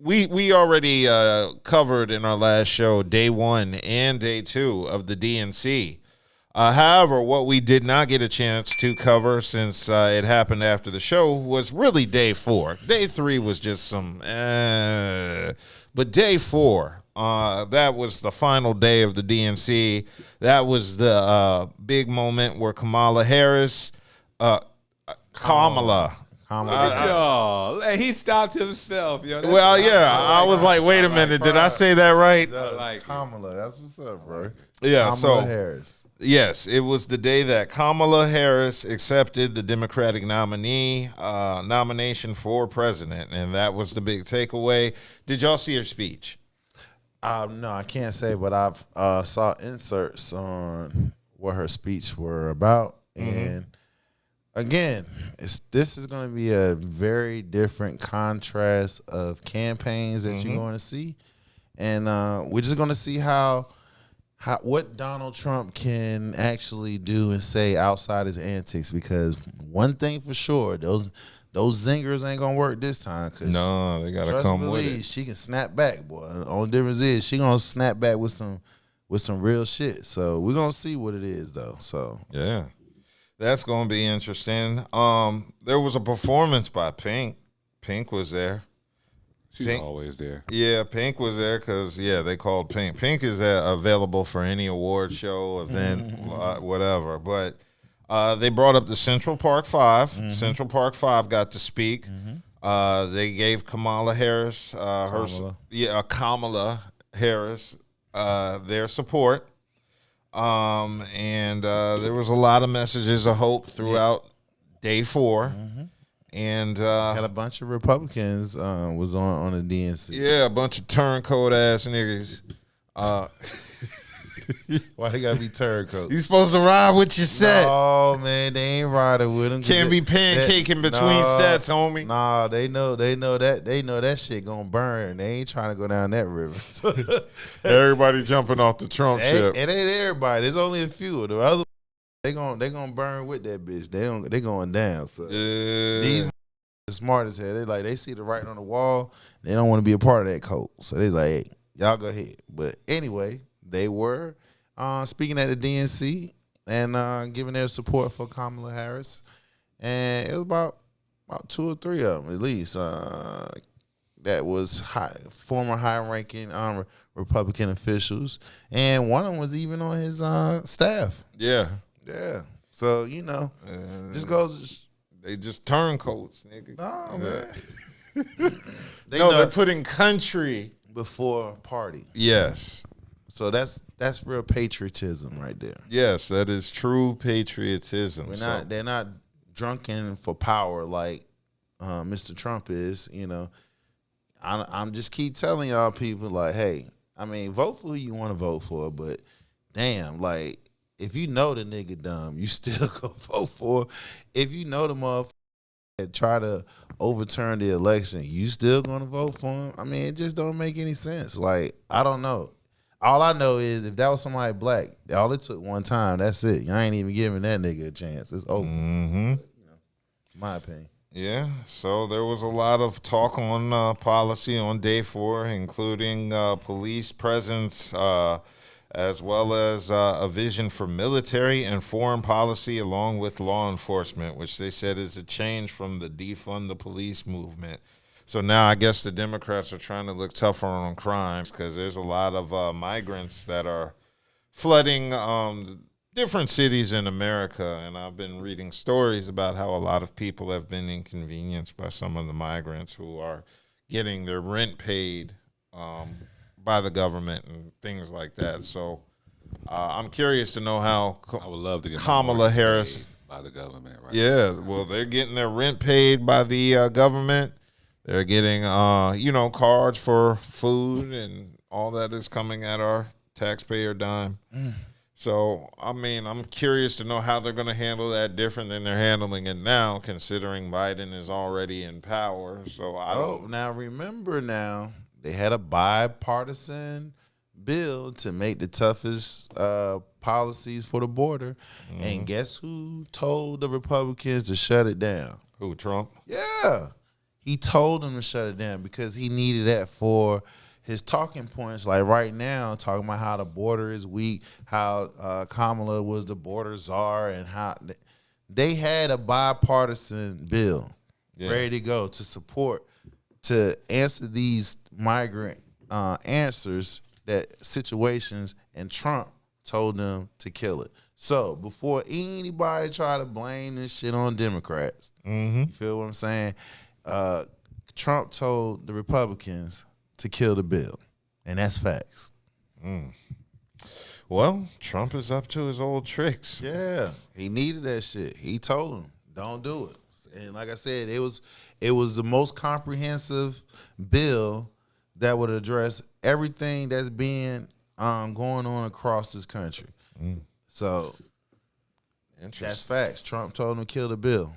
we already covered in our last show day 1 and day 2 of the DNC. However, what we did not get a chance to cover since it happened after the show was really day 4. Day 3 was just some, but day 4, that was the final day of the DNC. That was the big moment where Kamala Harris, Kamala. Look at y'all. He stopped himself, yo. Well, yeah, I was like, wait a minute, did I say that right? Kamala, that's what's up, bro. Yeah, Kamala Harris. Yes, it was the day that Kamala Harris accepted the Democratic nomination for president, and that was the big takeaway. Did y'all see her speech? No, I can't say, but I've saw inserts on what her speech were about, and again, this is going to be a very different contrast of campaigns that you're going to see, and we're just going to see how what Donald Trump can actually do and say outside his antics. Because one thing for sure, those zingers ain't gonna work this time. No, they gotta come with it. She can snap back, boy. The only difference is she gonna snap back with some real shit. So we're gonna see what it is, though. So yeah, that's gonna be interesting. There was a performance by Pink. Pink was there. She's always there. Yeah, Pink was there because, they called Pink. Pink is available for any award show, event, whatever. But they brought up the Central Park Five. Central Park Five got to speak. They gave Kamala Harris, Kamala Harris, their support. And there was a lot of messages of hope throughout day 4. And had a bunch of Republicans was on the DNC. Yeah, a bunch of turncoat ass niggas. Why they gotta be turncoats? You supposed to ride with your set. Oh man, they ain't riding with them. Can't be pancaking between sets, homie. Nah, they know that shit gonna burn. They ain't trying to go down that river. Everybody jumping off the Trump ship. It ain't everybody. There's only a few. The other they gonna burn with that bitch. They going down. So these are smart as hell. They see the writing on the wall. They don't want to be a part of that cult. So they like, hey, y'all go ahead. But anyway, they were speaking at the DNC and giving their support for Kamala Harris. And it was about 2 or 3 of them at least. That was former high-ranking Republican officials, and one of them was even on his staff. Yeah. Yeah. So, just goes. They just turncoats, nigga. No, man. They're putting country before party. Yes. So that's real patriotism right there. Yes, that is true patriotism. They're not drunken for power like Mr. Trump is. I'm just keep telling y'all people like, hey, I mean, vote for who you want to vote for, but damn, like, if you know the nigga dumb, you still go vote for. If you know the motherfucker that try to overturn the election, you still gonna vote for him? I mean, it just don't make any sense. Like, I don't know. All I know is if that was somebody black, all it took one time, that's it. You ain't even giving that nigga a chance. It's over. My opinion. Yeah, so there was a lot of talk on policy on day 4, including police presence, as well as a vision for military and foreign policy along with law enforcement, which they said is a change from the defund the police movement. So now I guess the Democrats are trying to look tougher on crimes because there's a lot of migrants that are flooding different cities in America, and I've been reading stories about how a lot of people have been inconvenienced by some of the migrants who are getting their rent paid by the government and things like that. So I'm curious to know how I would love to get Kamala Harris by the government, right? Yeah, well, they're getting their rent paid by the government. They're getting cards for food, and all that is coming at our taxpayer dime. So, I mean, I'm curious to know how they're going to handle that different than they're handling it now, considering Biden is already in power. So now remember they had a bipartisan bill to make the toughest policies for the border. And guess who told the Republicans to shut it down? Who, Trump? Yeah. He told them to shut it down because he needed that for his talking points. Like right now, talking about how the border is weak, how Kamala was the border czar, and how they had a bipartisan bill ready to go to support, to answer these migrant situations, and Trump told them to kill it. So before anybody try to blame this shit on Democrats, you feel what I'm saying? Trump told the Republicans to kill the bill, and that's facts. Well, Trump is up to his old tricks. Yeah, he needed that shit. He told them, don't do it. And like I said, it was the most comprehensive bill that would address everything that's being going on across this country. So that's facts. Trump told him to kill the bill.